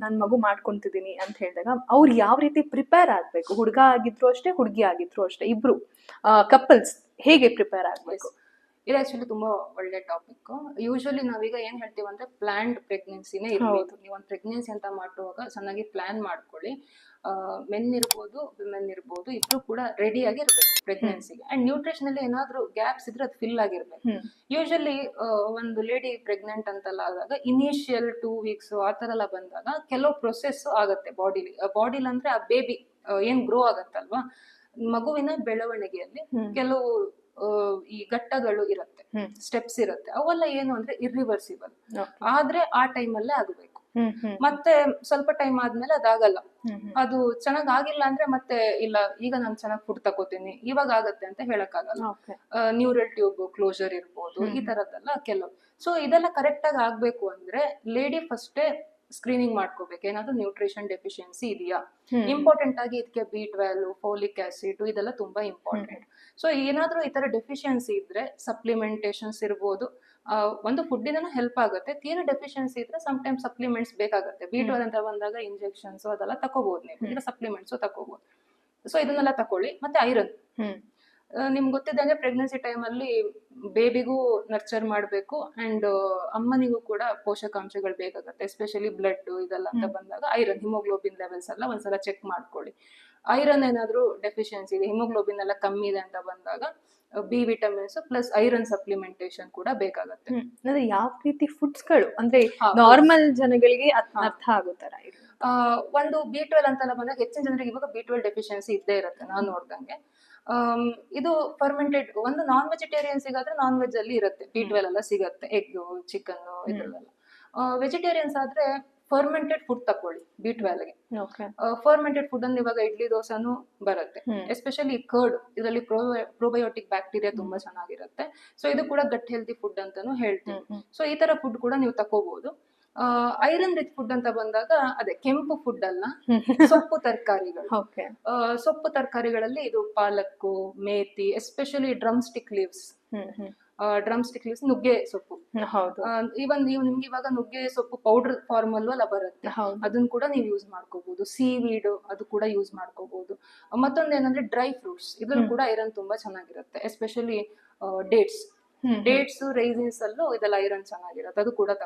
ನಾನು ಮಗು ಮಾಡ್ಕೊಂತಿದ್ದೀನಿ ಅಂತ ಹೇಳಿದಾಗ ಅವ್ರು ಯಾವ ರೀತಿ ಪ್ರಿಪೇರ್ ಆಗ್ಬೇಕು? ಹುಡುಗ ಆಗಿದ್ರು ಅಷ್ಟೇ, ಹುಡುಗಿ ಆಗಿದ್ರು ಅಷ್ಟೇ, ಇಬ್ರು ಕಪಲ್ಸ್ ಹೇಗೆ ಪ್ರಿಪೇರ್ ಆಗ್ಬೇಕು? ಇದು ಆಕ್ಚುಲಿ ತುಂಬಾ ಒಳ್ಳೆ ಟಾಪಿಕ್. ಯೂಶಲಿ ನಾವೀಗ ಏನ್ ಹೇಳ್ತೀವಿ ಅಂದ್ರೆ ಪ್ಲಾನ್ಡ್ ಪ್ರೆಗ್ನೆನ್ಸಿನೇ ಇರ್ಬೇಕು. ನೀವು ಒಂದು ಪ್ರೆಗ್ನೆನ್ಸಿ ಅಂತ ಮಾಡುವಾಗ ಚೆನ್ನಾಗಿ ಪ್ಲಾನ್ ಮಾಡ್ಕೊಳ್ಳಿ. ಮೆನ್ ಇರ್ಬೋದು, ವಿಮೆನ್ ಇರ್ಬೋದು, ಇಬ್ರು ಕೂಡ ರೆಡಿ ಆಗಿ ಇರ್ಬೇಕು ಪ್ರೆಗ್ನೆನ್ಸಿಗೆ. ಅಂಡ್ ನ್ಯೂಟ್ರಿಷನ್ ಅಲ್ಲಿ ಏನಾದ್ರೂ ಗ್ಯಾಪ್ಸ್ ಇದ್ರೆ ಅದು ಫಿಲ್ ಆಗಿರ್ಬೇಕು. ಯೂಶಲಿ ಒಂದು ಲೇಡಿ ಪ್ರೆಗ್ನೆಂಟ್ ಅಂತೆಲ್ಲ ಆದಾಗ ಇನಿಷಿಯಲ್ 2 weeks ಆ ತರ ಎಲ್ಲ ಬಂದಾಗ ಕೆಲವು ಪ್ರೊಸೆಸ್ ಆಗತ್ತೆ ಬಾಡಿಲಿ ಅಂದ್ರೆ ಆ ಬೇಬಿ ಏನ್ ಗ್ರೋ ಆಗತ್ತಲ್ವಾ, ಮಗುವಿನ ಬೆಳವಣಿಗೆಯಲ್ಲಿ ಕೆಲವು ಈ ಘಟ್ಟಗಳು ಇರುತ್ತೆ, ಸ್ಟೆಪ್ಸ್ ಇರುತ್ತೆ. ಅವೆಲ್ಲ ಏನು ಅಂದ್ರೆ ಇರ್ರಿವರ್ಸಿಬಲ್. ಆದ್ರೆ ಆ ಟೈಮಲ್ಲೇ ಆಗ್ಬೇಕು. ಮತ್ತೆ ಸ್ವಲ್ಪ ಟೈಮ್ ಆದ್ಮೇಲೆ ಅದಾಗಲ್ಲ. ಅದು ಚೆನ್ನಾಗ್ ಆಗಿಲ್ಲ ಅಂದ್ರೆ ಮತ್ತೆ ಇಲ್ಲ ಈಗ ನಾನು ಚೆನ್ನಾಗಿ ಫುಡ್ ತಗೋತೀನಿ ಇವಾಗ ಆಗತ್ತೆ ಅಂತ ಹೇಳಕ್ಕಾಗಲ್ಲ. ನ್ಯೂರಲ್ ಟ್ಯೂಬ್ ಕ್ಲೋಸರ್ ಇರ್ಬೋದು, ಈ ತರದ್ದೆಲ್ಲ ಕೆಲವು. ಸೊ ಇದೆಲ್ಲ ಕರೆಕ್ಟ್ ಆಗಿ ಆಗ್ಬೇಕು ಅಂದ್ರೆ ಲೇಡಿ ಫಸ್ಟೇ ಸ್ಕ್ರೀನಿಂಗ್ ಮಾಡ್ಕೋಬೇಕು, ಏನಾದ್ರು ನ್ಯೂಟ್ರಿಷನ್ ಡೆಫಿಷಿಯನ್ಸಿ ಇದೆಯಾ. ಇಂಪಾರ್ಟೆಂಟ್ ಆಗಿ ಇದಕ್ಕೆ B12, ಫೋಲಿಕ್ ಆಸಿಡ್ ಇದೆಲ್ಲ ತುಂಬಾ ಇಂಪಾರ್ಟೆಂಟ್. ಸೊ ಏನಾದ್ರೂ ಈ ತರ ಡೆಫಿಷಿಯನ್ಸಿ ಇದ್ರೆ ಸಪ್ಲಿಮೆಂಟೇಶನ್ಸ್ ಇರ್ಬೋದು. ಒಂದು ಫುಡ್ ಇಂದನೂ ಹೆಲ್ಪ್ ಆಗುತ್ತೆ. ತೀರಾ ಡೆಫಿಷಿಯನ್ಸಿ ಇದ್ರೆ ಸಮ್ಟೈಮ್ ಸಪ್ಲಿಮೆಂಟ್ಸ್ ಬೇಕಾಗುತ್ತೆ. B12 ಅಂತ ಬಂದಾಗ ಇಂಜೆಕ್ಷನ್ಸ್ ಅದೆಲ್ಲ ತಕೋಬಹುದು, ನೀವು ಇಲ್ಲ ಸಪ್ಲಿಮೆಂಟ್ಸ್ ತಕೋಬಹುದು. ಸೊ ಇದನ್ನೆಲ್ಲ ತಕೊಳ್ಳಿ. ಮತ್ತೆ ಐರನ್, ನಿಮ್ಗೆ ಗೊತ್ತಿದ್ದಂಗೆ ಪ್ರೆಗ್ನೆನ್ಸಿ ಟೈಮಲ್ಲಿ ಬೇಬಿಗೂ ನರ್ಚರ್ ಮಾಡಬೇಕು ಅಂಡ್ ಅಮ್ಮನಿಗೂ ಕೂಡ ಪೋಷಕಾಂಶಗಳು ಬೇಕಾಗುತ್ತೆ. ಎಸ್ಪೆಷಲಿ ಬ್ಲಡ್ ಇದೆಲ್ಲ ಅಂತ ಬಂದಾಗ ಐರನ್, ಹಿಮೋಗ್ಲೋಬಿನ್ ಲೆವೆಲ್ಸ್ ಎಲ್ಲ ಒಂದ್ಸಲ ಚೆಕ್ ಮಾಡ್ಕೊಳ್ಳಿ. ಐರನ್ ಏನಾದ್ರೂ ಡೆಫಿಷಿಯನ್ಸಿ ಇದೆ, ಹಿಮೋಗ್ಲೋಬಿನ್ ಎಲ್ಲ ಕಮ್ಮಿ ಇದೆ ಅಂತ ಬಂದಾಗ B vitamins plus iron supplementation ಕೂಡ ಬೇಕಾಗುತ್ತೆ. ಅಂದ್ರೆ ಯಾವ ರೀತಿ ಫುಡ್ಸ್ಗಳು ಅಂದ್ರೆ ನಾರ್ಮಲ್ ಜನಗಳಿಗೆ ಅರ್ಥ ಆಗೋ ತರ ಒಂದು B12 ಅಂತೆಲ್ಲ ಬಂದಾಗ ಹೆಚ್ಚಿನ ಜನರಿಗೆ ಇವಾಗ B12 ಡೆಫಿಷಿಯನ್ಸಿ ಇದ್ದೇ ಇರುತ್ತೆ ನಾನು ನೋಡ್ದಂಗೆ. ಇದು ಫರ್ಮೆಂಟೆಡ್, ಒಂದು ನಾನ್ ವೆಜಿಟೇರಿಯನ್ಸ್ ಸಿಗಾದ್ರೆ ನಾನ್ ವೆಜ್ ಅಲ್ಲಿ ಇರುತ್ತೆ B12 ಎಲ್ಲ ಸಿಗತ್ತೆ, ಎಗ್, ಚಿಕನ್ ಇದ್ರಲ್ಲೆಲ್ಲ. ವೆಜಿಟೇರಿಯನ್ಸ್ ಆದ್ರೆ ಫರ್ಮೆಂಟೆಡ್ ಫುಡ್ ತಕೊಳ್ಳಿ B12 ಗೆ. ಫರ್ಮೆಂಟೆಡ್ ಫುಡ್ ಅಂದ್ರೆ ಇವಾಗ ಇಡ್ಲಿ ದೋಸಾನು ಬರುತ್ತೆ. ಎಸ್ಪೆಷಲಿ ಕರ್ಡ್, ಇದರಲ್ಲಿ ಪ್ರೋಬಯೋಟಿಕ್ ಬ್ಯಾಕ್ಟೀರಿಯಾ ತುಂಬಾ ಚೆನ್ನಾಗಿರುತ್ತೆ. ಸೊ ಇದು ಕೂಡ ಗಟ್ ಹೆಲ್ತಿ ಫುಡ್ ಅಂತಾನು ಹೇಳ್ತೀವಿ. ಸೊ ಈ ತರ ಫುಡ್ ಕೂಡ ನೀವು ತಕೋಬಹುದು. ಐರನ್ ರಿಚ್ ಫುಡ್ ಅಂತ ಬಂದಾಗ ಅದೇ ಕೆಂಪು ಫುಡ್ ಅಲ್ಲ, ಸೊಪ್ಪು ತರಕಾರಿಗಳು. ಸೊಪ್ಪು ತರಕಾರಿಗಳಲ್ಲಿ ಇದು ಪಾಲಕ್ಕು, ಮೇಥಿ, ಎಸ್ಪೆಷಲಿ ಡ್ರಮ್ ಸ್ಟಿಕ್ ಲೀವ್ಸ್, ನುಗ್ಗೆ ಸೊಪ್ಪು. ಈವನ್ ನೀವು ನಿಮ್ಗೆ ಇವಾಗ ನುಗ್ಗೆ ಸೊಪ್ಪು ಪೌಡರ್ ಫಾರ್ಮ್ ಅಲ್ಲೂ ಎಲ್ಲ ಬರುತ್ತೆ, ಅದನ್ನ ಕೂಡ ನೀವು ಯೂಸ್ ಮಾಡ್ಕೋಬಹುದು. ಸೀವೀಡ್ ಅದು ಕೂಡ ಯೂಸ್ ಮಾಡ್ಕೋಬಹುದು. ಮತ್ತೊಂದು ಏನಂದ್ರೆ ಡ್ರೈ ಫ್ರೂಟ್ಸ್, ಇದ್ರಲ್ಲಿ ಕೂಡ ಐರನ್ ತುಂಬಾ ಚೆನ್ನಾಗಿರುತ್ತೆ. ಎಸ್ಪೆಷಲಿ ಡೇಟ್ಸ್, ರೈಸಿನ್ಸ್ ಅಲ್ಲೂ ಇದೆಲ್ಲ ಐರನ್ ಚೆನ್ನಾಗಿರುತ್ತೆ, ಅದು ಕೂಡ